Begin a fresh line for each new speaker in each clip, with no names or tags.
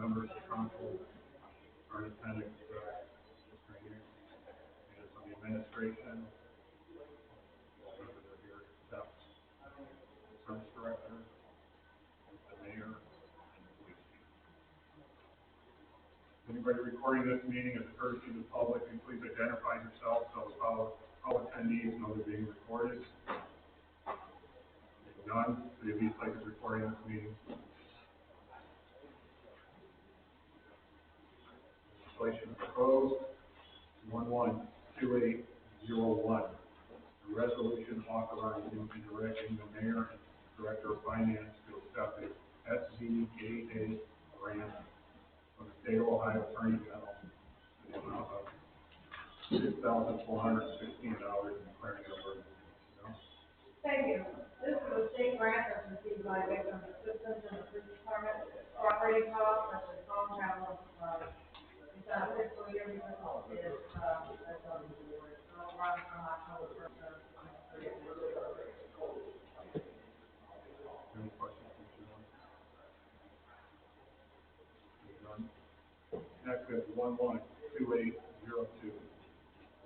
members of the council are in attendance, right here. And from the administration, members are here, staff, search director, the mayor, and the police chief. Anybody recording this meeting as a courtesy to the public, and please identify yourself so all attendees know they're being recorded. If none, the East Lake is recording this meeting. Legislation proposed 112801. A resolution authorizing and directing the mayor and director of finance to accept a SVJA grant from the state of Ohio Attorney General in the amount of $6,416 and declaring an emergency.
Thank you. This is a state grant that's received by victim assistance in the police department for operating costs such as phone, travel, and supplies. It's on a fiscal year because that's on the board. It'll run from October 1st to 30th.
Any questions? Next is 112802.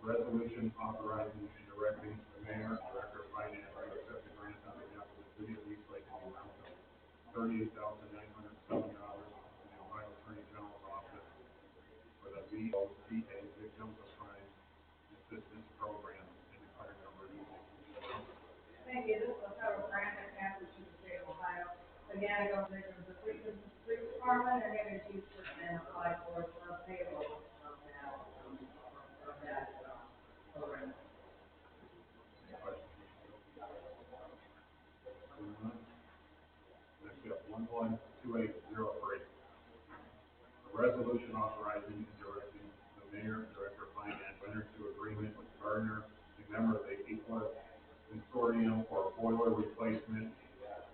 Resolution authorizing and directing the mayor, director of finance, to accept a grant on behalf of the city of East Lake in the amount of $38,907 from the Ohio Attorney General's office for the VOCA Victims of Crime Assistance Program and declaring an emergency.
Thank you. This is a federal grant that passes through the state of Ohio. Again, it goes to the police department, and it is used to and apply for payroll of that program.
Next up, 112803. A resolution authorizing and directing the mayor and director of finance to enter into agreement with Gardner, a member of the Equal Consortium for boiler replacement,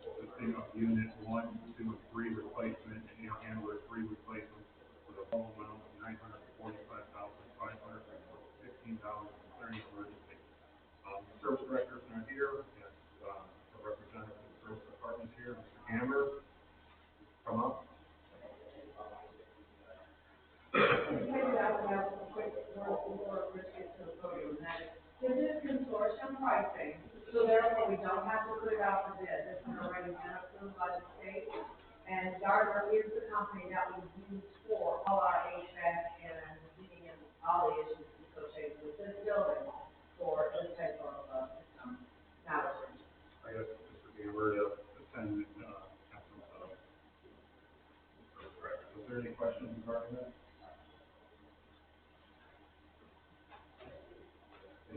consisting of unit 1, 2, and 3 replacement and air handler 3 replacement for the whole amount of $945,515 declaring emergency. The service director is not here. Yes, the representative of the service department is here, Mr. Gamber. Come up.
This is consortium pricing, so therefore we don't have to put it out for bid. This has already been approved by the state, and Gardner is the company that we use for all our HVAC and heating and all the issues associated with this building for this type of system. Now,
I guess Mr. Gamber to attend absence of service director. Is there any questions regarding that?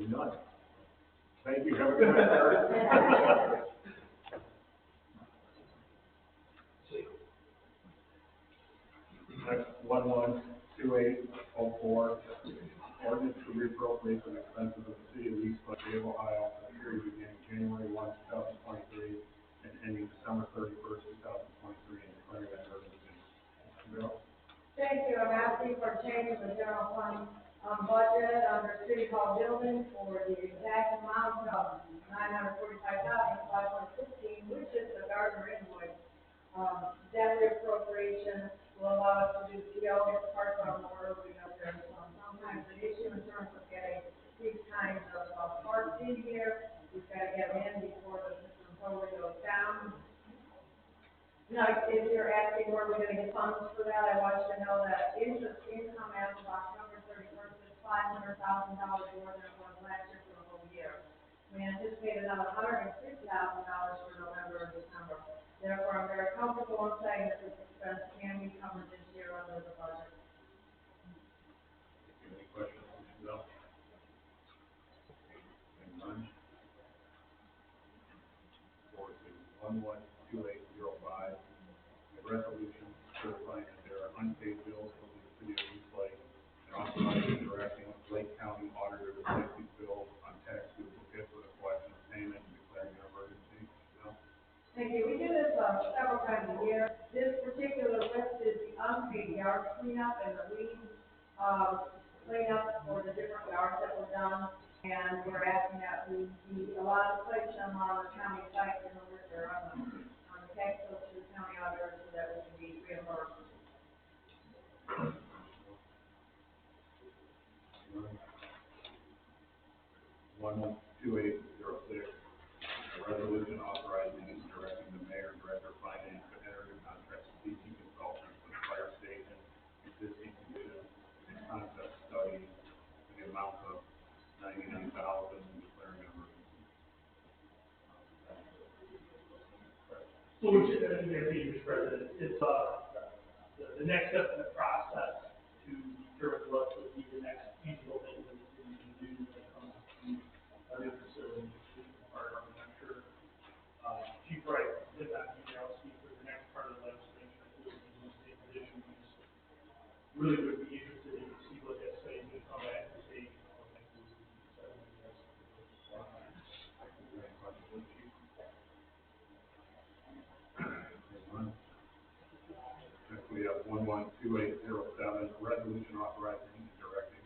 None. Thank you. Have a good night, sir. Next, 112804. Ordinance to reappropriate the expenses of the city of East Lake, state of Ohio, for the period beginning January 1, 2023, and ending December 31st, 2023, and declaring an emergency. Bill?
thank you. I'm asking for change in the general fund budget under City Hall building for the exact amount of $945,515, which is the Gardner invoice. That reappropriation will allow us to do PO, get the parts on order. We know there's sometimes an issue in terms of getting these kinds of parts in here. We've got to get them in before the system totally goes down. Now, if you're asking where we're going to get funds for that, I want you to know that interest income as of October 31st is $500,000 more than it was last year for the whole year. We anticipate another $150,000 for November and December. Therefore, I'm very comfortable in saying that this expense can be covered this year under the budget.
Any questions, Bill? None. 112805. A resolution certifying that there are unpaid bills from the city of East Lake and authorizing and directing Lake County auditor to place these bills on tax duplicates for the collection of payment and declaring an emergency. Bill?
Thank you. We do this several times a year. This particular list is the unpaid yard cleanup and the weed cleanup for the different yards that were done. And we're asking that we be allowed to place them on the county site in order to on the tax bill to the county auditor so that we can be reimbursed.
2806, a resolution authorizing and directing the mayor and director of finance to enter into contracts with DC Consultants for the fire station, existing conditions, and concept study in the amount of $99,000 and declaring an emergency.
So which, Mr. President, it's, the next step in the process to determine what would be the next feasible thing that we can do when it comes to a new facility. I'm not sure, Chief Wright did not email speak for the next part of the legislation, I feel like the state condition piece. Really would be interested in to see what that study would come back and say,
Next, we have 112807, a resolution authorizing and directing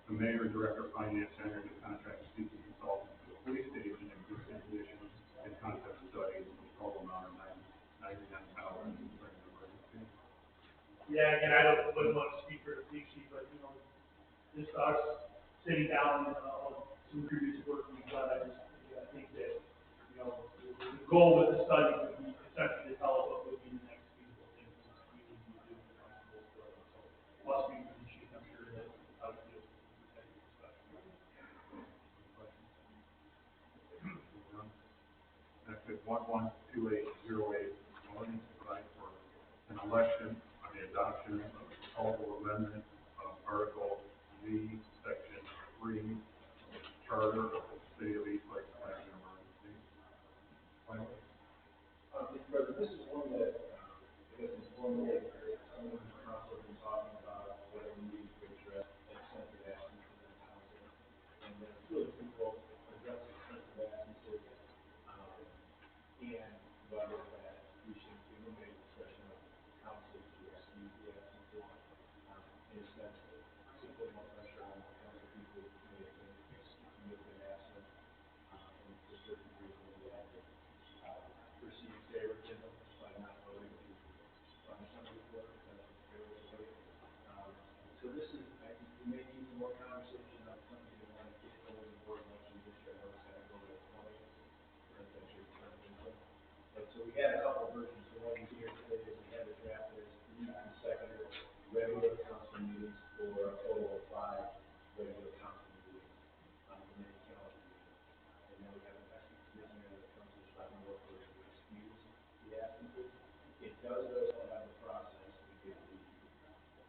the mayor and director of finance to enter into contract with DC Consultants for the police station, existing conditions, and concept studies in the total amount of $99,000 and declaring an emergency.
yeah, again, wouldn't want to speak for the police chief, but, this us sitting down, some previous work we've done, I think that, the goal with the study would be essentially to tell us what would be the next feasible thing we would be doing comfortable for it. So, plus speak for the chief, I'm sure that I would feel that discussion.
Next is 112808, an ordinance providing for an election on the adoption of a proposal amendment of Article Z, Section 3, Charter of the City of East Lake, declaring an emergency.
Mr. President, this is one that, I guess is one way someone in the council has been talking about what it needs to address extensive absences in the council. And then two of the people address extensive absences, and whether that we should eliminate the session of council to excuse the absences. In a sense, to put more pressure on the council people who may have been absent, and for certain reasons we have to perceive favoritism by not voting to punish somebody for it, that's a fair way to put it. So this is, I think we may need some more conversation on something we want to get over the board elections this year. I know it's got to go to the 20th, or that's your determination. But so we had a couple of versions. The one here today is we have a draft that is 3 consecutive regular council meetings for a total of 5 regular council meetings on the many calendar meetings. And then we have an extra provision there that comes with Southern York where we excuse the absences. It does also have the process to give the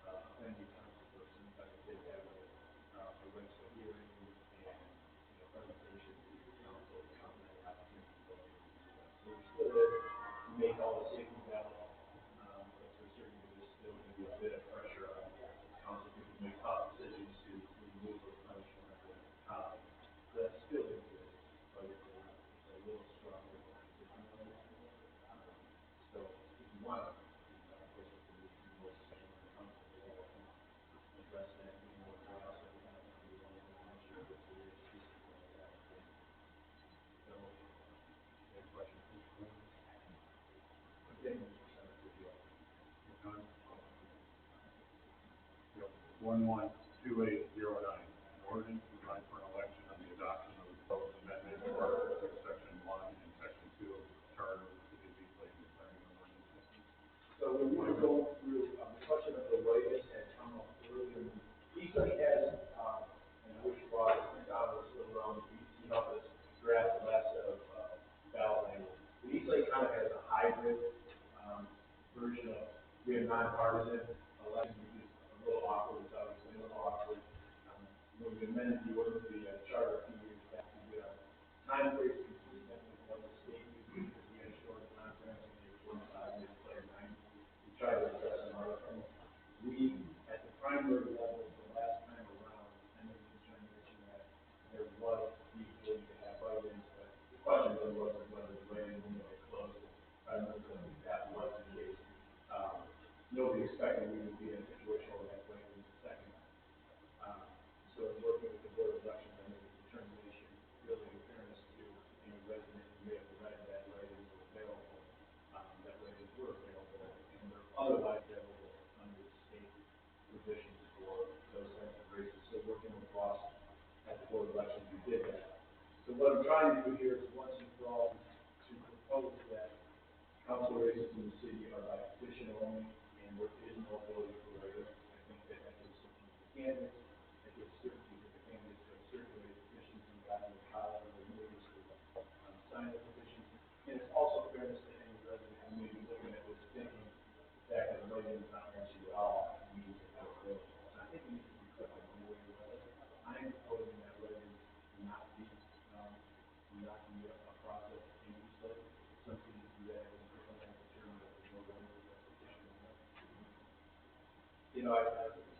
offending council person, like it did have a right to hearing and presentation to the council, the council had the opportunity to go through. So we still make all the safety valid, but for certain there's still going to be a bit of pressure on council people to make tough decisions to remove those punishments. So that's still going to be, but it's a little stronger than so if you want, of course, if there is more discussion on the council, address that in more detail. So we want to make sure that there is pieces like that. So,
Any questions?
again, we'll send it to you.
None? 112809, an ordinance providing for an election on the adoption of the proposed amendment to Article 6, Section 1, and Section 2 of the Charter of the City of East Lake, declaring an emergency.
So when we were going through, the question of the latest had come up earlier. East Lake has, and I wish Rob was still around, he helped us draft the last set of ballot language. But East Lake kind of has a hybrid version of, we have nonpartisan election, which is a little awkward, it's obviously a little awkward. When we amended the order of the charter a few years back, we did a time frame consistent with what the state used, because we had shorter time frames, and they were 5 years, declared 9. We tried to address some other things. We, at the primary level, the last time around, I made the determination that there was the ability to have write-ins, but the question really wasn't whether the write-in window had closed. I remember that was the case. Nobody expected we would be in a situation where we had write-ins the second time. So in working with the board of elections, I made a determination, really in fairness to any resident who may have read that write-ins were available, that write-ins were available, and they're otherwise available under the state provisions for those types of races. So working with Ross at the board of elections, we did that. So what I'm trying to do here is once and for all to propose that council races in the city are by petition only, and there is no ability for write-in. I think that gives certainty to the candidates, that gives certainty to the candidates who have circulated petitions and gotten the column of the neighbors to sign the petitions. And it's also fairness to any resident who may be looking at this thinking the fact that the write-in is not guaranteed at all means that they're available. So I think we need to be clear on the way we write it. I am proposing that write-in not be a process in use of, something to do that in different determine that there's no write-in petition. You know, it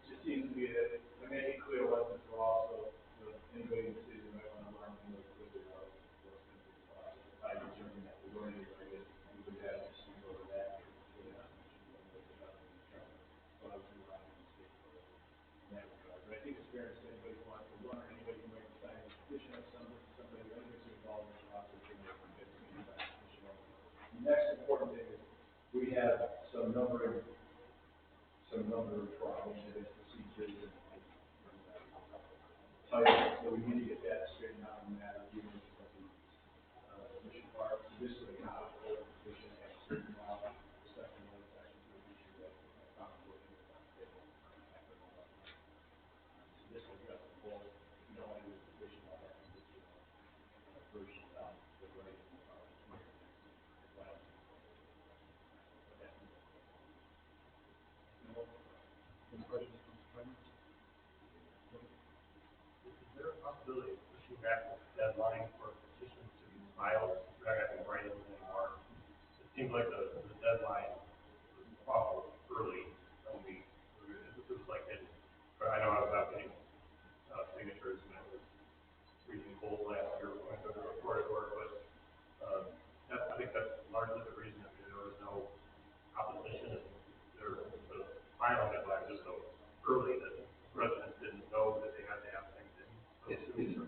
just seems to me that I make it clear once and for all, so anybody in the city might want to learn more quickly about what's going to be the process. If I determine that we're going to write it, we would have to see over that. But I think it's fair to say anybody who wants to learn, anybody who might sign a petition of somebody who is involved in the process, they may get to be that petition. The next important thing is we have some number of initiatives, procedures, and titles, so we need to get that straightened out in that given what the submission part. So this is not a petition as certain now, the second one is actually to issue that found working with that table. So this will address the whole, if you don't want to do a petition, all that is version of the writing Any questions from the panel?
Is there a possibility of pushing back the deadline for petitions to be filed? We're not having write-ins anymore. It seems like the deadline was awful early. It was like it, but I know I was out getting signatures and it was freezing cold last year when I took a report at work, but I think that's largely the reason. I mean, there was no opposition and the final deadline was so early that residents didn't know that they had to have things in. So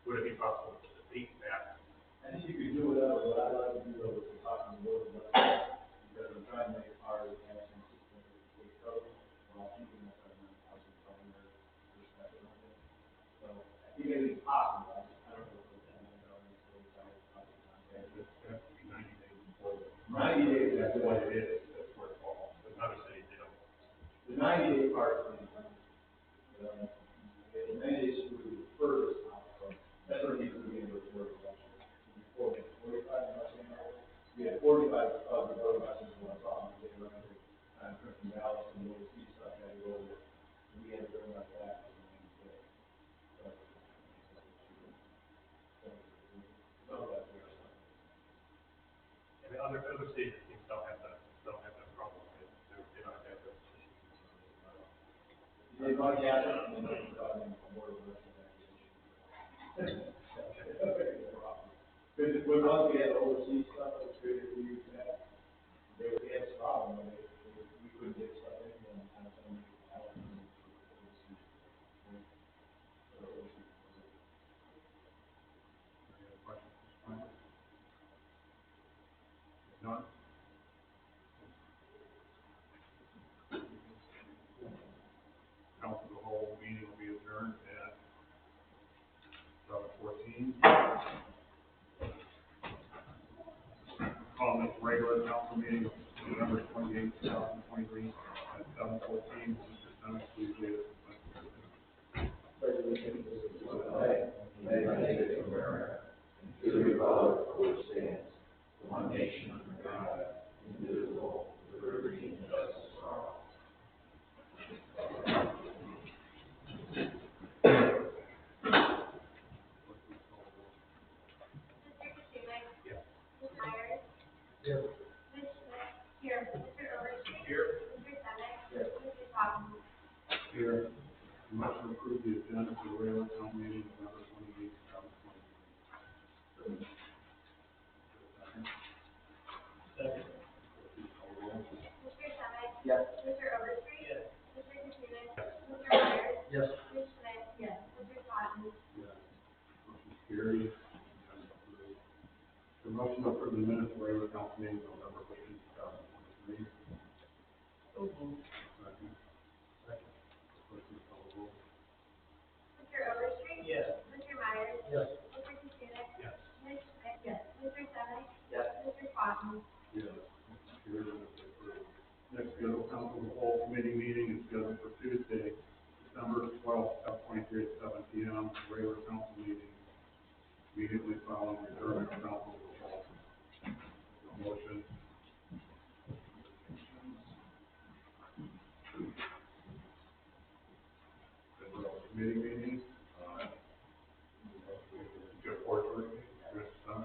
would it be possible to debate that?
I think you could do whatever, but I'd like to do it with talking to board because I'm trying to make it harder to have some system with code while keeping us on housing from their perspective. So I think it is possible. I don't know if it's going to be
90 days before.
90 days,
That's what it is. That's where it falls.
But another city, they don't.
the 90-day part is the 90 days would be the furthest out. So that's what needs to be in the report. Before we 45 months, we had 45 of the road buses in one problem. They were under Christian Dallas and the see stuff had to go over. We had to bring that back.
And the other cities, it seems, don't have that problem. They don't have the petitions.
They might have it, and then they got in more of the because when once we had overseas stuff, it was great if we used that. They would have a problem, and we couldn't get stuff in, and kind of thing.
None? Council of the whole meeting will be adjourned at 7:14. Call this regular council meeting of November 28, 2023 at 7:14. Mr. Simmons, please lead us.
To the republic for which stands one nation under God, indivisible, with liberty and justice for all.
Here. Ms. Smith? Here. Mr. Overstreet? Here. Mr. Semick? Here. Mr. Coffin?
Here. Motion to approve the agenda for the regular council meeting of November 28, 2023.
Second.
Mr. Semick?
Yes.
Mr. Overstreet?
Yes.
Mr. Katsounis? Mr. Myers?
Yes.
Ms. Smith? Yes. Mr. Coffin?
Yes. Motion carried. The motion to approve the minutes of the regular council meeting of November 15, 2023.
So moved.
Second.
Second.
Clerk, please call the roll.
Mr. Overstreet?
Yes.
Mr. Myers?
Yes.
Mr. Katsounis?
Cotton.
Yes. Next scheduled council of the whole committee meeting is scheduled for Tuesday, December 12th, 2023 at 7 p.m. Regular council meeting immediately following the adjournment of council of the whole. No motion. Committee meeting. Jeff Porter, Chris Sun.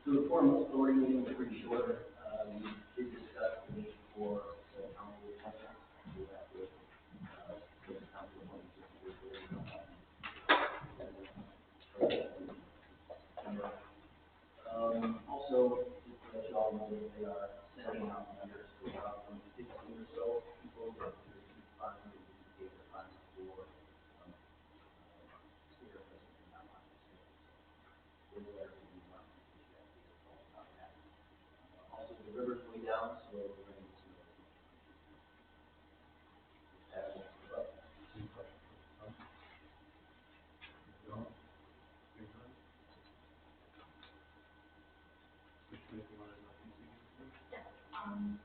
So the formal authority meeting was pretty short. We did discuss the need for the council contract. We have to, get the council appointed to the also, just to let you all know, they are sending out members to about 15 or so people that are funds and use the funds for, speaker president and not with the letter we want to about that. Also, the river's way down, so we're going to have it up.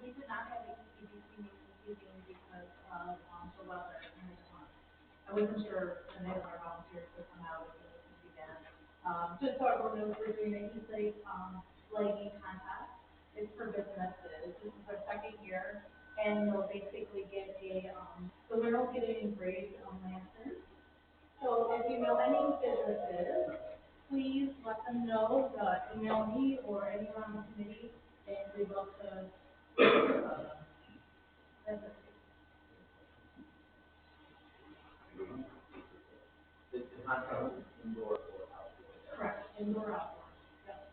We did not have a ECBC meeting this evening because of, the weather and the storm. I wasn't sure if any of our volunteers could come out if it was going to be bad. Just so everyone knows, we're doing a E-Slate, lighting contest. It's for businesses. This is our second year, and they'll basically get a, the winner will get an engraved, lantern. So if you know any businesses, please let them know, email me or anyone on the committee, and we'd love to, that's it.
The contract is indoor or outdoor.
Correct, indoor, outdoor, yep.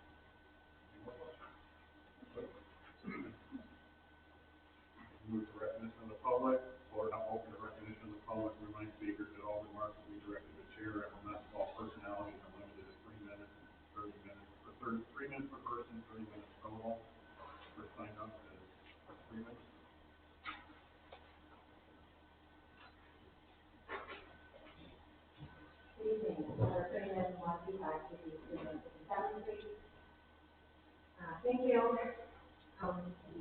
Move to recognition of the public, or not open to recognition of the public, remind speakers that all remarks will be directed to the chair and will not involve personalities and limited to 3 minutes, 30 minutes, or 3 minutes per person, 30 minutes total. For sign up is 3 minutes.
Good evening, our training is 125 to be 7, please. Thank you. I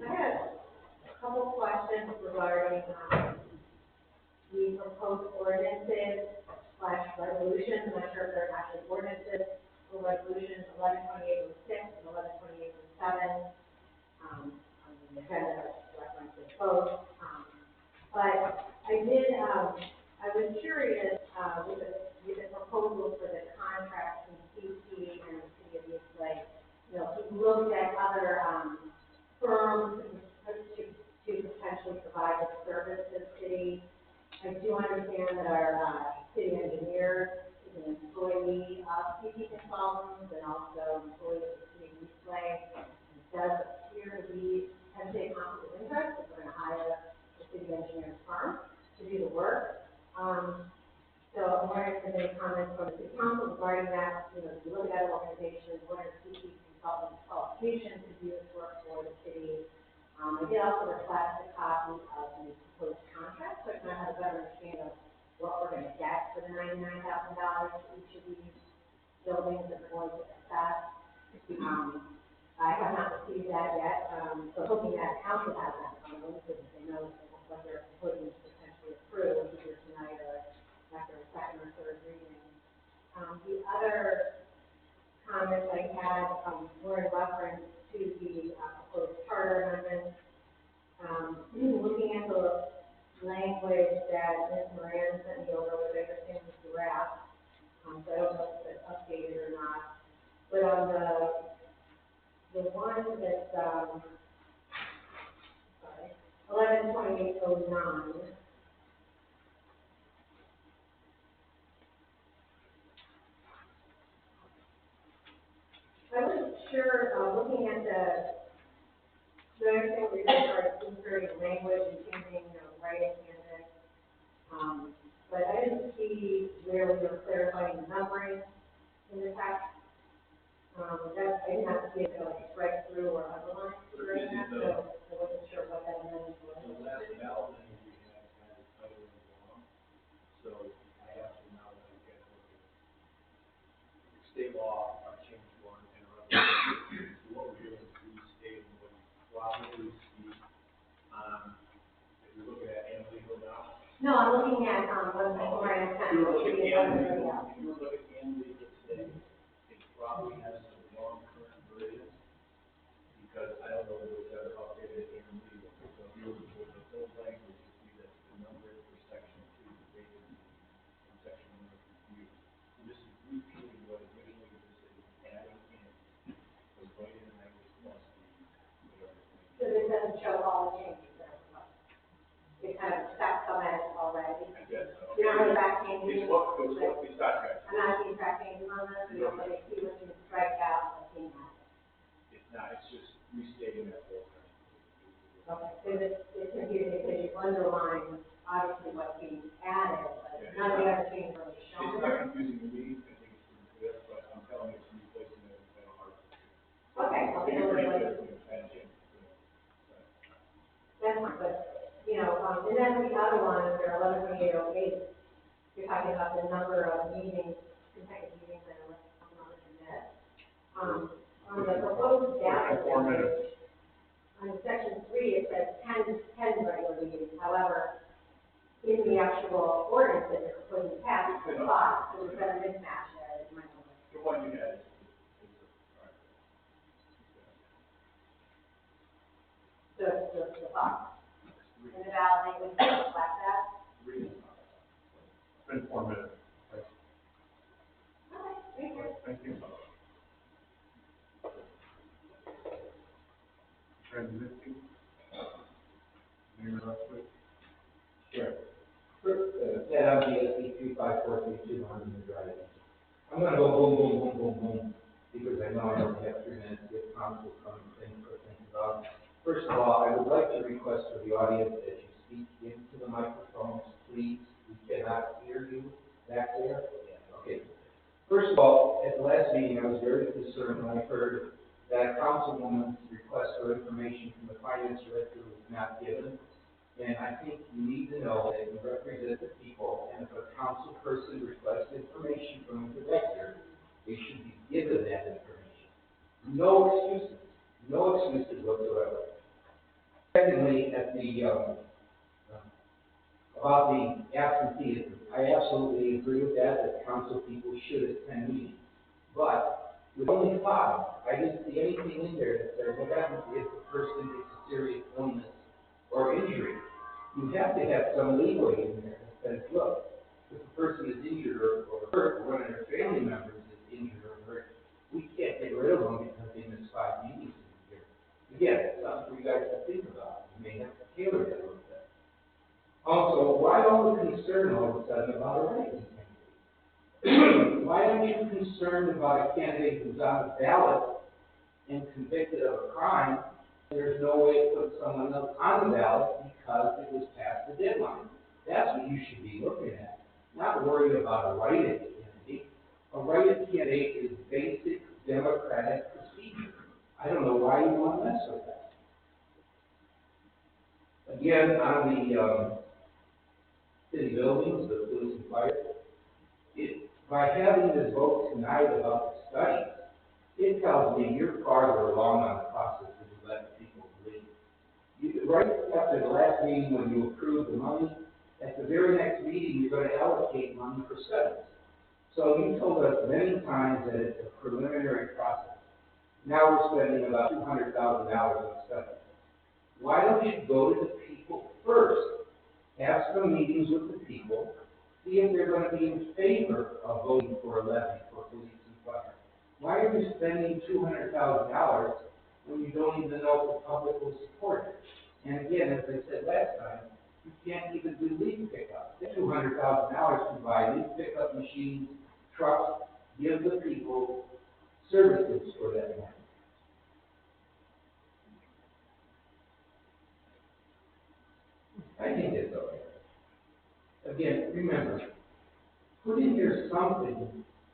had a couple questions regarding, the proposed ordinances / resolutions. I'm not sure if they're actually ordinances or resolutions, 112806 and 112807. On the agenda, references both. But I did, I was curious, with the proposal for the contract between CT and the city of East Lake. You know, we looked at other, firms to potentially provide the service to the city. I do understand that our, city engineer is an employee of CT Consultants and also employee of the city of East Lake. It does appear to be potentially a conflict of interest if we're going to hire the city engineer's firm to do the work. So I'm wondering if there's any comments from the city council regarding that. You know, if you look at other organizations, what are CT Consultants' qualifications to do this work for the city? I did also request a copy of the proposed contract, so I can have a better understanding of what we're going to get for the $99,000 for each of these buildings that we're going to assess. I have not received that yet, so hoping that council has that from them, because they know what they're proposing to potentially approve either tonight or after a second or third reading. The other comments I had were in reference to the proposed charter amendment. Looking at the language that Ms. Moran sent me over, which I understand was the draft, so I don't know if it's updated or not. But on the one that's, sorry, 112809. I wasn't sure, looking at so I understand what you're going to start inserting language and changing, writing candidates. But I didn't see where we were clarifying the numbering in the text. I didn't have to see it like strike through or underline during that, so I wasn't sure what that meant.
The last ballot we had the title wrong, so I have to now look at state law, change one and
No, I'm looking at, one more at a time.
If you look at
Maybe
Canada,
another video.
if you look at Canada today, it probably has some long current versions, because I don't know if it was ever updated in the legal. So if you were to go to the full language, you see that the number for section 2 is vacancy, and section 1 is review. So this is repeating what originally was adding in, was right in the language plus the whatever.
So this doesn't show all the changes that are proposed. It kind of steps on it already.
I guess so.
You're not really back changes.
It's what we start at.
I'm not seeing track changes on this, you know, but I see what you strike out, I see that.
It's not, it's just restating that whole thing.
Okay, so it's confusing because you underline obviously what's being added, but
Yeah.
none of the other changes are
It's
shown.
not confusing to me, I think it's pretty clear, but I'm telling you, it's replacing it with a hard.
Okay, I'll take a look at it.
That's
That's fine, but, you know, and then the other one, under 112808, you're talking about the number of meetings, consecutive meetings that are not permitted. On the proposed data.
4 minutes.
On section 3, it says 10 regular meetings, however, in the actual ordinance that you're proposing to pass, it's 5, so we've got a mismatch there, that you might want to.
the one you had.
So it's just the 5. And the ballot language will reflect that.
It's been 4 minutes.
Okay, thank you.
Thank you. Transmitting. Mayor Russell.
Sure. First, that LGSD 35432 on the drive. I'm gonna go boom, boom, boom, boom, boom, because I know I only have 3 minutes to get council coming in for things about. First of all, I would like to request for the audience that you speak into the microphones, please. We cannot hear you back there. Okay. First of all, at the last meeting, I was very concerned when I heard that a councilwoman's request for information from the finance director was not given. And I think you need to know that you represent the people, and if a council person requests information from the director, they should be given that information. No excuses whatsoever. Secondly, at the, about the absenteeism, I absolutely agree with that council people should attend meetings. But with only 5, I didn't see anything in there that says what happens if the person gets a serious illness or injury. You have to have some leeway in there that says, look, if a person is injured or hurt, or one of their family members is injured or hurt, we can't get rid of them because they missed 5 meetings in a year. Again, it's something for you guys to think about. You may have to tailor that a little bit. Also, why all the concern all of a sudden about a writing candidate? Why aren't you concerned about a candidate who's on the ballot and convicted of a crime? There's no way to put someone else on the ballot because it was past the deadline. That's what you should be looking at, not worried about a write-in candidate. A write-in candidate is basic democratic procedure. I don't know why you want to mess with that. Again, on the city buildings, the police and fire, by having this vote tonight about the study, it tells me you're farther along on the process than you let people believe. Right after the last meeting when you approved the money, at the very next meeting, you're going to allocate money for studies. So you told us many times that it's a preliminary process. Now we're spending about $200,000 on studies. Why don't you go to the people first? Have some meetings with the people, see if they're going to be in favor of voting for a levy for police and fire. Why are you spending $200,000 when you don't even know if the public will support it? And again, as I said last time, you can't even do leaf pickup. $200,000 to buy leaf pickup machines, trucks, give the people services for that money. I think it's okay. Again, remember, put in here something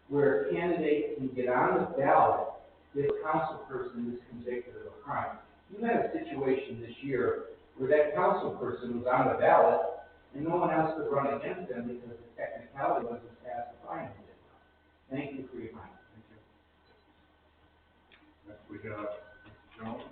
where a candidate can get on the ballot if a council person is convicted of a crime. You had a situation this year where that council person was on the ballot and no one else could run against them because the technicality wasn't past the final deadline. Thank you for your time. Thank you.
Next we got Mr. Jones.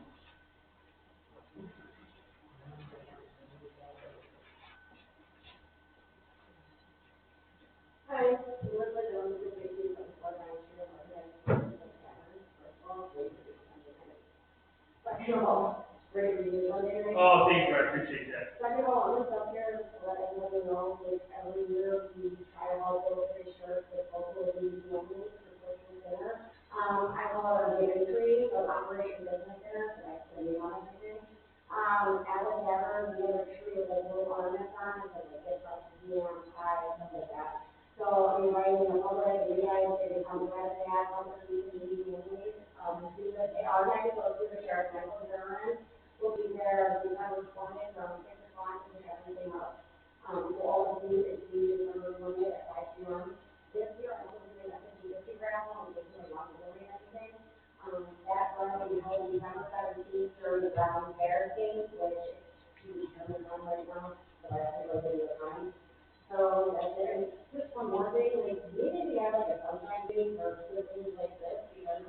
wellness up here, let everybody know, like, every year, we try to help those pretty sure that local needs families for Christmas dinner. I call it our giving tree, of Operation Business Dinner, so I put it on everything. Alan Never, the other tree with like little ornaments on it, so like it's like neon pie, stuff like that. So I'm inviting the public, you guys, to come to that, help us meet the needy families, do that, they are going to go through the sheriff, Michael Zimmerman, will be there December 20th from 6 o'clock to pick everything up. So all the food is due December 20th at 5 p.m. This year, I'm going to do that 50/50 raffle, and just doing walkability and everything. That run will be held December 17th during the Brown Bear game, which is coming on right now, so I have to go through the time. So that's it. And just one more thing, like, we need to have like a sunshine day for good things like this, because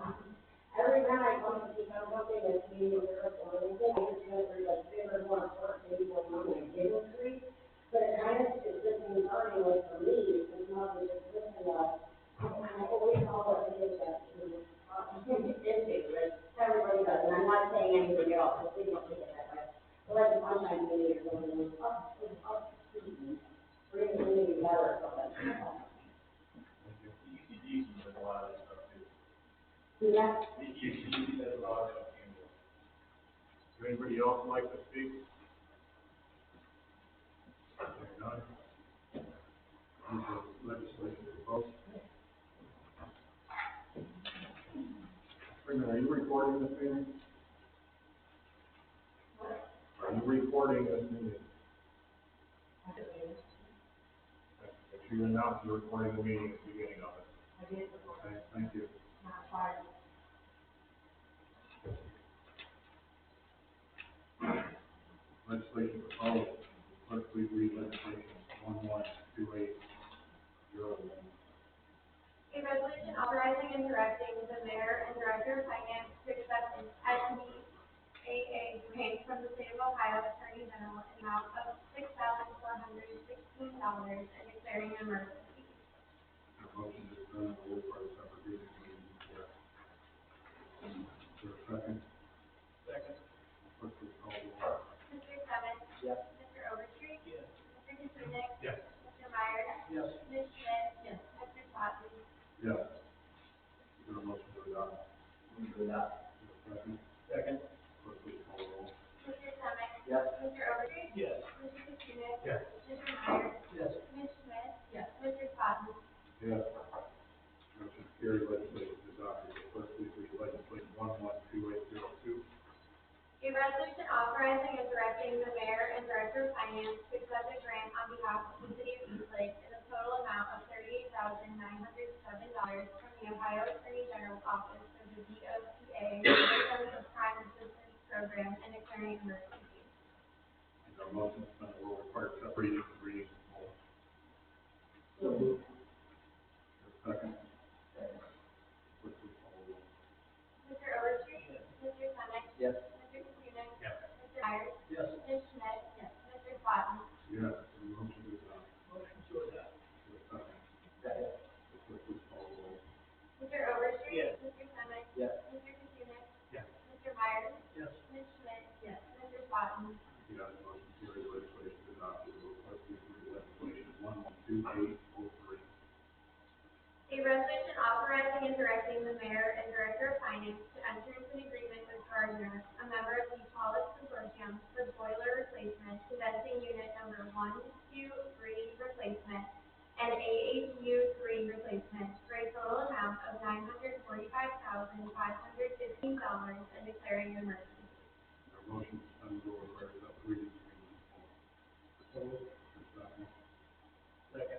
every time I come to see something that's community service or anything, I just feel like bigger, more important, maybe going on in a given tree. But it kind of is just encouraging, like, for me, it's not just listening to, I always call it a gift that, intake, like, everybody does, and I'm not saying anything at all, please don't take it that way. But like the sunshine committee or something, bring the community together or something.
The ECDC does a lot of that stuff too.
Do that?
The ECDC does a lot of that too.
Does anybody else like to speak? Hearing none. Move the legislation proposed. Freeman, are you recording this meeting? Are you recording this meeting? Make sure you announce you're recording the meeting at the beginning of it.
I did,
Okay, thank you.
not five.
Legislation proposed. Clerk, please read legislation 112801.
A resolution authorizing and directing the mayor and director of finance to accept an SBAA grant from the state of Ohio Attorney General in the amount of $6,416 and declaring an emergency.
A motion to suspend the rules for the separate reading, please. Is there a second?
Second.
Clerk, please call the roll.
Mr. Semmett?
Yes.
Mr. Overstreet?
Yes.
Mr. Katrina?
Yes.
Mr. Myers?
Yes.
Ms. Schmidt? Yes. Mr. Patton?
Yes. Is there a motion to adopt?
Move to adopt.
Is there a second?
Second.
Clerk, please call the roll.
Mr. Semmett?
Yes.
Mr. Overstreet?
Yes.
Mr. Katrina?
Yes.
Mr. Myers?
Yes.
Ms. Schmidt?
Yes.
Mr. Patton?
Yes. Motion carried, legislation is adopted. Clerk, please read legislation 112802.
A resolution authorizing and directing the mayor and director of finance to accept a grant on behalf of the city of Eastlake in a total amount of $38,907 from the Ohio Attorney General's Office for the VOCA Victims of Crime Assistance Program and declaring an emergency.
Is there a motion to suspend the rule required separate reading and reading in full?
So moved.
Is there a second?
Second.
Clerk, please call the roll.
Mr. Overstreet?
Yes.
Mr. Semmett?
Yes.
Mr. Katrina?
Yes.
Mr. Myers?
Yes.
Ms. Schmidt? Yes. Mr. Patton?
Yes. Is there a motion to adopt?
Motion to adopt.
Is there a second?
Second.
Clerk, please call the roll.
Mr. Overstreet?
Yes.
Mr. Semmett?
Yes.
Mr. Katrina?
Yes.
Mr. Myers?
Yes.
Ms. Schmidt? Yes. Mr. Patton?
Yes. Motion carried, legislation is adopted. Clerk, please read legislation 112803.
A resolution authorizing and directing the mayor and director of finance to enter into an agreement with Gardner, a member of the Paulus Consortium, for boiler replacement, condensing unit number 1, 2, 3 replacement, and AHU 3 replacement, for a total amount of $945,515 and declaring an emergency.
Is there a motion to suspend the rule required separate reading and reading in full?
So moved.
Is there a second?
Second.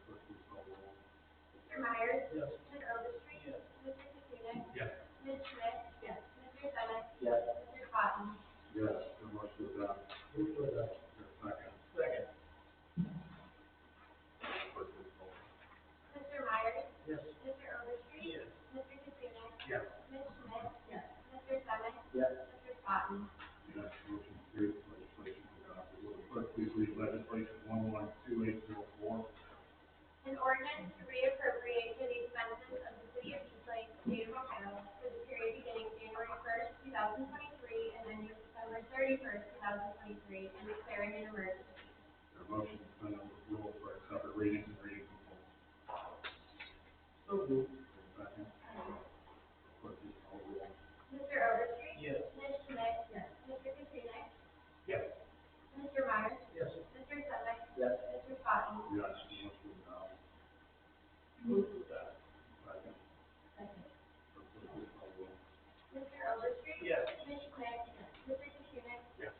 Clerk, please call the roll.
Mr. Myers?
Yes.
Mr. Overstreet?
Yes.
Mr. Katrina?
Yes.
Ms. Schmidt? Yes. Mr. Semmett?
Yes.
Mr. Patton?
Yes. Is there a motion to adopt?
Move to adopt.
Is there a second?
Second.
Clerk, please call the roll.
Mr. Myers?
Yes.
Mr. Overstreet?
Yes.
Mr. Katrina?
Yes.
Ms. Schmidt?
Yes.
Mr. Semmett?
Yes.
Mr. Patton?
Yes. Motion carried, legislation is adopted. Will the clerk please read legislation 112804?
An ordinance to reappropriate for the expenses of the city of Eastlake, state of Ohio, for the period beginning January 1st, 2023, and ending December 31st, 2023, and declaring an emergency.
motion to suspend the rules for a separate reading and reading in full.
So moved.
Second. Clerk, please call the roll.
Mr. Overstreet?
Yes.
Ms. Schmidt? Yes. Mr. Katrina?
Yes.
Mr. Myers?
Yes.
Mr. Semick?
Yes.
Mr. Swatten?
Yes, the motion is adopted.
Move to adopt.
Second.
Second.
Clerk, please call the roll.
Mr. Overstreet?
Yes.
Ms. Schmidt? Mr. Katrina?
Yes.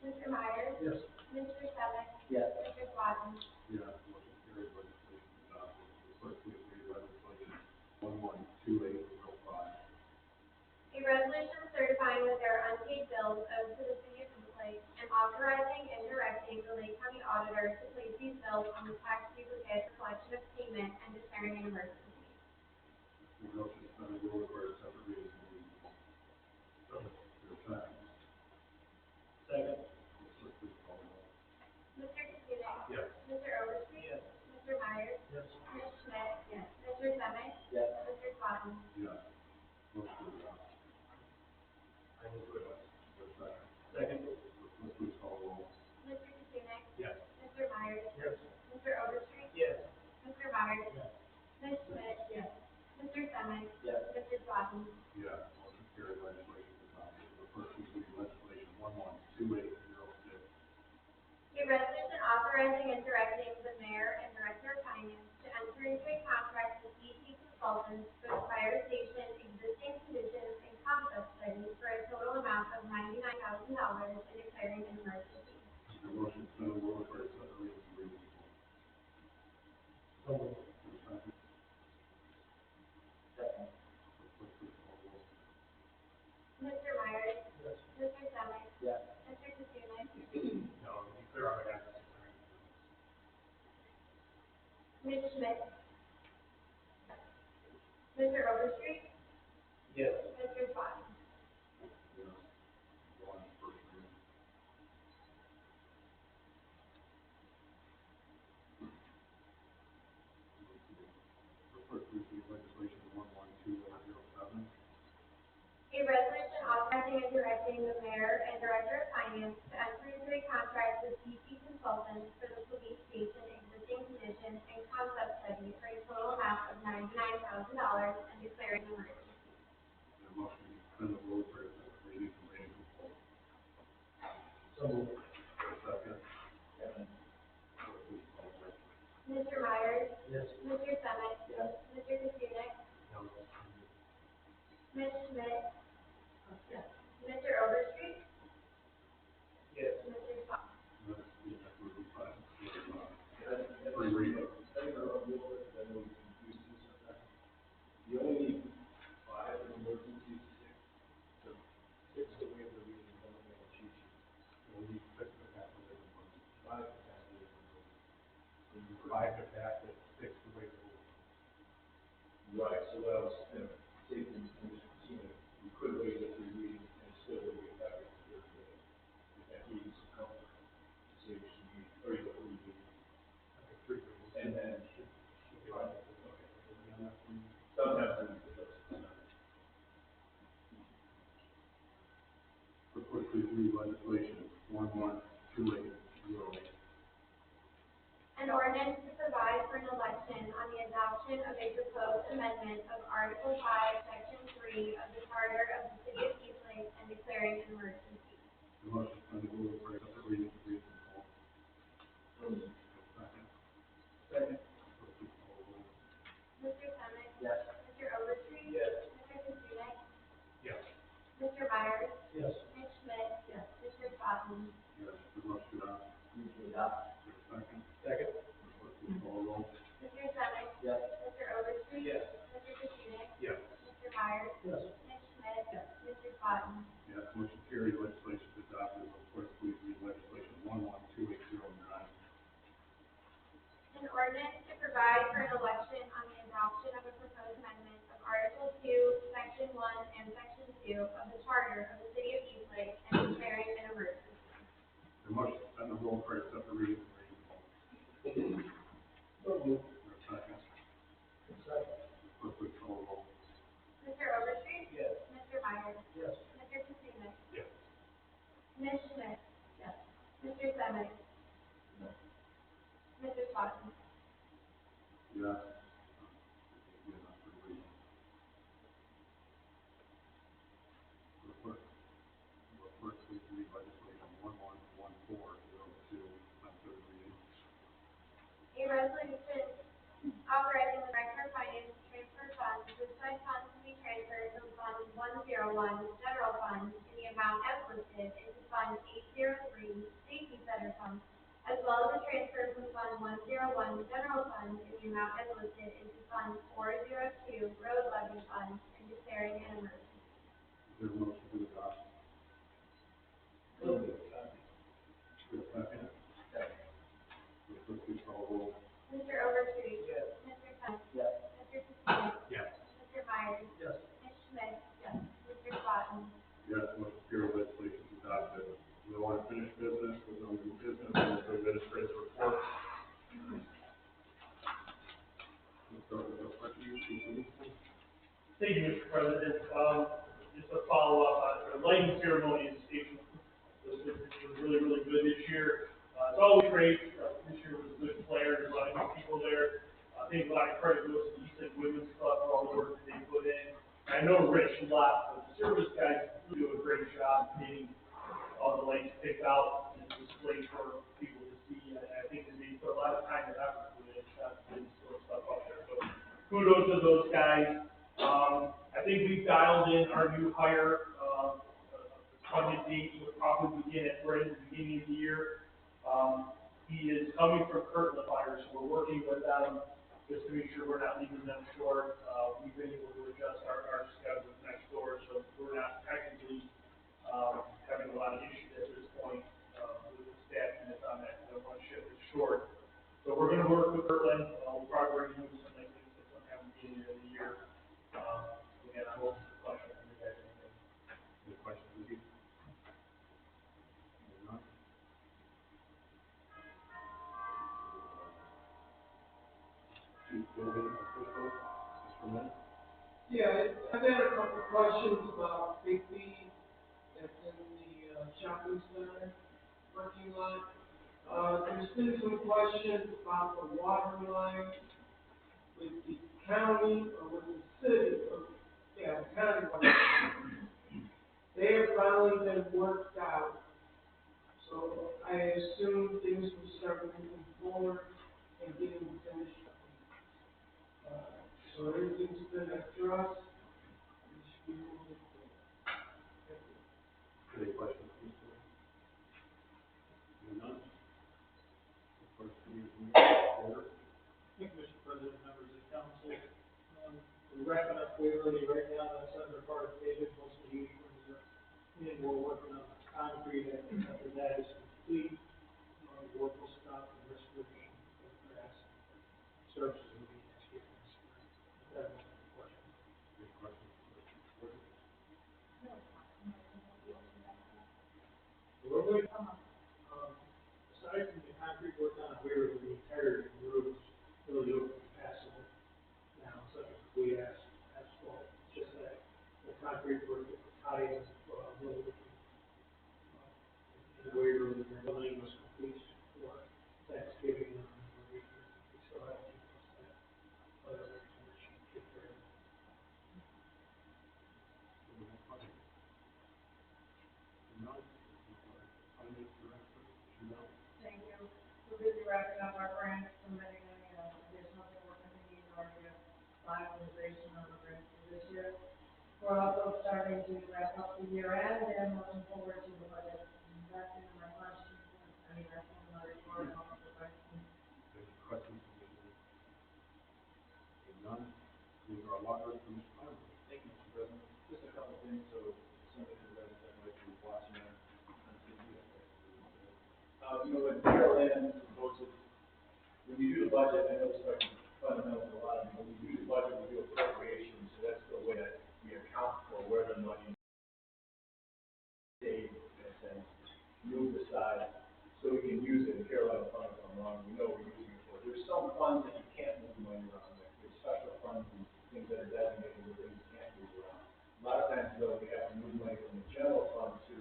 Mr. Myers?
Yes.
Mr. Semick?
Yes.
Mr. Swatten?
Yes, motion carried, legislation adopted. Clerk, please read resolution 112805.
A resolution certifying that there are unpaid bills owed to the city of East Lake and authorizing and directing the Lake County Auditor to place these bills on the tax duplicate for collection of payment and declaring an emergency.
The motion to suspend the rules for a separate reading and reading in full.
So moved.
Your second.
Second.
Clerk, please call the roll.
Mr. Katrina?
Yes.
Mr. Overstreet?
Yes.
Mr. Myers?
Yes.
Ms. Schmidt?
Yes.
Mr. Semick?
Yes.
Mr. Swatten?
Yes, motion is adopted.
I move to adopt.
Your second.
Second.
Clerk, please call the roll.
Mr. Katrina?
Yes.
Mr. Myers?
Yes.
Mr. Overstreet?
Yes.
Mr. Myers?
Yes.
Ms. Schmidt?
Yes.
Mr. Semick?
Yes.
Mr. Swatten?
Yes, motion carried, legislation adopted. The clerk, please read legislation 112806.
A resolution authorizing and directing the mayor and director of finance to enter into a contract with ET Consultants for the fire station existing conditions and concept study for a total amount of $99,000 and declaring an emergency.
The motion to suspend the rules for a separate reading and reading in full.
So moved.
Your second.
Second.
Clerk, please call the roll.
Mr. Myers?
Yes.
Mr. Semick?
Yes.
Mr. Katrina?
No, to be clear on that.
Ms. Schmidt? Mr. Overstreet?
Yes.
Mr. Swatten?
Yes, one first reading. The clerk, please read legislation 112807.
A resolution authorizing and directing the mayor and director of finance to enter into a contract with DC Consultants for the police station existing conditions and concept study for a total amount of $99,000 and declaring an emergency.
The motion to suspend the rules for a separate reading and reading in full.
So moved.
Your second.
Second.
Clerk, please call the roll.
Mr. Myers?
Yes.
Mr. Semick?
Yes.
Mr. Katrina?
No.
Ms. Schmidt?
Yes.
Mr. Overstreet?
Yes.
Mr. Swatten?
Yes, we have to read five. Three reading.
I don't know, real quick, I know we confused this sometimes. You only need 5 in emergencies, 6. So 6 to waive the reading, one on the cheat sheet.
We need six to pass the waiver of
5 to pass the emergency.
So you five to pass it, six to waive the rules.
Right, so what I was, taking, we could waive the 3 readings and still waive that with the 3rd reading. If that reading's comfortable, say you should be, or you go 3 readings.
I think three readings.
And then,
Should be fine.
sometimes we do those.
The clerk, please read legislation 112808.
An ordinance to provide for an election on the adoption of a proposed amendment of Article 5, Section 3 of the Charter of the City of East Lake and declaring an emergency.
The motion to suspend the rules for a separate reading and reading in full. Second.
Second.
Clerk, please call the roll.
Mr. Semick?
Yes.
Mr. Overstreet?
Yes.
Mr. Katrina?
Yes.
Mr. Myers?
Yes.
Ms. Schmidt?
Yes.
Mr. Swatten?
Yes, the motion adopted.
Move to adopt.
Your second.
Second.
Clerk, please call the roll.
Mr. Semick?
Yes.
Mr. Overstreet?
Yes.
Mr. Katrina?
Yes.
Mr. Myers?
Yes.
Ms. Schmidt? Mr. Swatten?
Yes, motion carried, legislation is adopted. Will the clerk please read legislation 112809.
An ordinance to provide for an election on the adoption of a proposed amendment of Article 2, Section 1, and Section 2 of the Charter of the City of East Lake and declaring an emergency.
The motion to suspend the rules for a separate reading and reading in full.
So moved.
Your second.
Second.
Clerk, please call the roll.
Mr. Overstreet?
Yes.
Mr. Myers?
Yes.
Mr. Katrina?
Yes.
Ms. Schmidt?
Yes.
Mr. Semick? Totten.
Yes. Again, that's for reading. Clerk, please read legislation 111402 on third reading.
A resolution authorizing the Director of Finance to transfer funds, specified funds to be transferred from Fund 101, General Fund, in the amount as listed, into Fund 803, Safety Center Fund, as well as a transfer from Fund 101, General Fund, in the amount as listed, into Fund 402, Road Levy Fund, and declaring an emergency.
Is there a motion to adopt?
Move it.
Is there a second? Clerk, please call the roll.
Mr. Overstreet.
Yes.
Mr. Sutton.
Yes.
Mr. Katsounis.
Yes.
Mr. Myers.
Yes.
Ms. Schmidt. Yes. Mr. Totten.
Yes, motion carried, legislation is adopted. We don't want to finish business, with no new business, and for administrative report. Let's start with the question, please.
Thank you, Mr. President. Just a follow-up on the lighting ceremony in the station. It was really, really good this year. It's always great. This year was a good player. There's a lot of good people there. I think a lot of credit goes to the East Lake Women's Club for all the work that they put in. And I know Rich a lot, but the service guys do a great job getting all the lights picked out and displayed for people to see. And I think that they put a lot of time and effort into it. Getting some stuff out there. So kudos to those guys. I think we've dialed in our new hire. Funded date will probably begin at right at the beginning of the year. He is coming from Kirtland Fire, so we're working with them just to make sure we're not leaving them short. We've been able to adjust our schedules next door, so we're not technically having a lot of issues at this point with the staffing that's on that one shift is short. So we're going to work with Kirtland. We'll probably do some like this sometime at the beginning of the year. Again, I hope the question from you guys.
Any questions, Vicky? None? Chief Building Official, Mr. Lynn?
Yeah, I've had a couple of questions about Big B that's in the shopping center parking lot. There's been some questions about the water line with the county or with the city, the county water line. They have finally been worked out. So I assume things will start moving forward and getting finished. So everything's been addressed. We should be moving forward. Thank you.
Any questions, please? None? Clerk, please read order.
Thank you, Mr. President, members of the council. We're wrapping up Waverly right now. That's under part of David, most of the aprons are in. We're working on concrete after that is complete. The work will stop and restoration of grass. Services will be next year. That was the question.
Any questions? Clerk?
Waverly, aside from the concrete work on Waverly, the entire road is really open, passable now, such as we asphalt, just that the concrete work that was high is really the Waverly, the building was complete for Thanksgiving, we still have to post that. Other than that, she took care of it.
None? Finance Director, Chanel?
Thank you. We're busy wrapping up our grants, submitting any additional work that we need in order to finalization of the grants for this year. We're also starting to wrap up the year end and looking forward to the budget. And that's in my questions. That's in my report. I'll answer questions.
Any questions? None? Move our water to Mr. Conley.
Thank you, Mr. President. Just a couple of things, so some of the residents that might be watching on TV. When Carol Ann proposed it, when you do the budget, I know it's like fundamental to a lot of them, when you do the budget, we do appropriations, so that's the way that we account for where the money stayed, in a sense, moved aside, so we can use it. And Carolina, if I'm wrong, we know we're using it for. There's some funds that you can't move money around with. There's special funds and things that are designated where things can't move around. A lot of times, though, we have to move money from the general fund to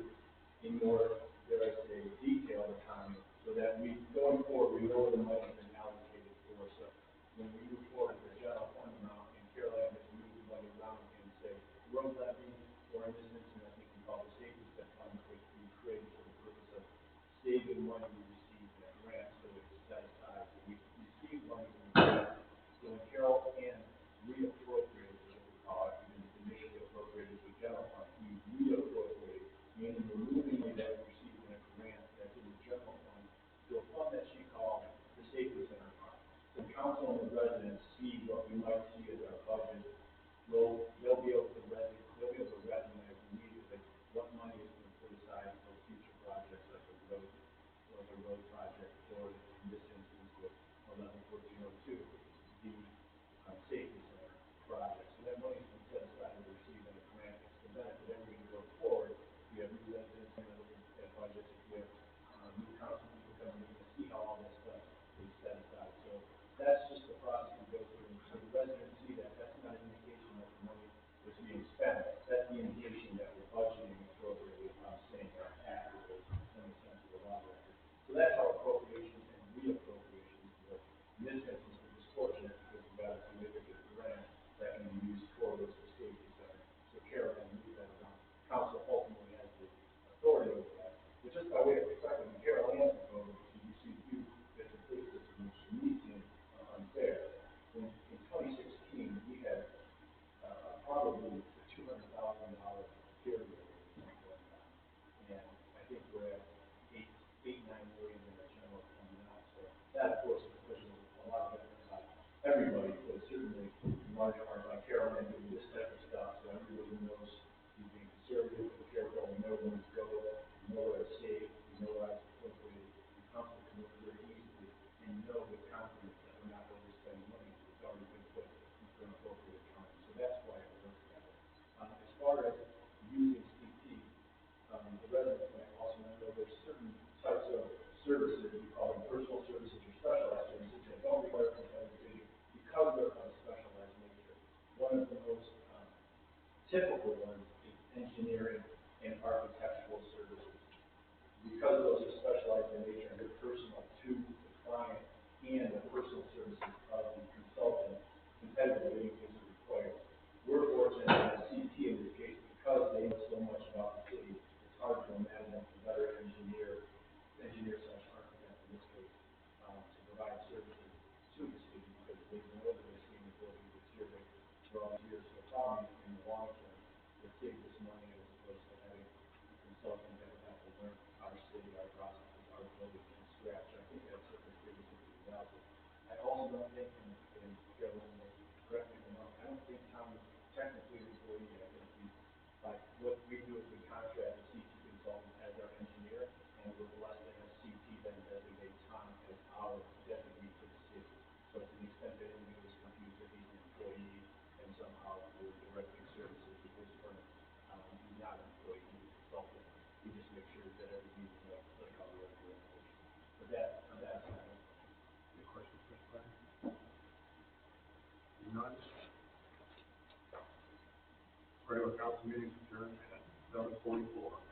a more, dare I say, detailed economy, so that we, going forward, we know where the money has been allocated. when we move forward with the general fund amount, and Caroline has moved the money around and say, road levy, or in this instance, I think we call the safety step fund, which we created for the purpose of saving money we received in a grant, so it's set aside, so we receive money from the grant. So when Carol and reappropriate, is what we call it, we didn't initially appropriate it to the general fund, we reappropriate, meaning we're moving money that we received in a grant that's in the general fund to a fund that she called the safety center fund. So council and the residents see what we might see as our budget, they'll be able to recognize immediately what money is being put aside for future projects like a road project, or in this instance with 11-1402, the safety center project. So that money's been set aside to receive in a grant. It's the benefit everybody going forward. We have new residents coming in at budgets, we have new council people coming in to see how all this stuff is set aside. So that's just the process we go through. And so the residents see that. That's not an indication that the money is being spent. That's the indication that we're budgeting appropriately, saying our accurately in the sense of the law record. So that's how appropriations and reappropriations work. In this instance, we're just fortunate because we got a significant grant that can be used for this safety center. So Carol can move that around. Council ultimately has the authority over that. But just by way of perspective, when Carol Ann took over, you see you as a police system, which to me seems unfair. In 2016, we had probably a $200,000 carryover going on. And I think we're at $8, $9 million in the general fund now. So that, of course, is because of a lot of effort by everybody, but certainly in large part by Carol Ann doing this type of stuff. So everybody knows he's being conservative and careful, we know when to go, we know where to save, we know where to appropriate. The council can look very easily and know with confidence that we're not overspending money. It's already been put into an appropriate account. So that's why it works that way. As far as using CT, the residents might also know there's certain types of services, we call them personal services or specialized services, that don't require competitive bidding because they're of a specialized nature. One of the most typical ones is engineering and architectural services. Because those are specialized in nature and they're personal to the client and the personal services of the consultant, competitive bidding isn't required. We're fortunate that CT in this case, because they know so much about the city, it's hard to imagine a better engineer slash architect in this case, to provide services to the city because they know that they're seeing the building deteriorate for all these years. So probably in the long term, it saves us money as opposed to having a consultant that would have to learn our city, our processes, our building from scratch. I think that's certainly pretty valuable. I also don't think, and Carolyn will correct me if I'm wrong, I don't think Tom is technically an employee. I think he's, like, what we do is we contract a CT consultant as our engineer, and we're blessed to have CT then designate Tom as our designee for the city. So to the extent that anybody was confused that he's an employee and somehow we're directing services to his firm, he's not an employee, he's a consultant. We just make sure that everything is like all the other regulations. But on that side,
Any questions, Mr. Klein? None? Regular council meeting adjourned at 7:44.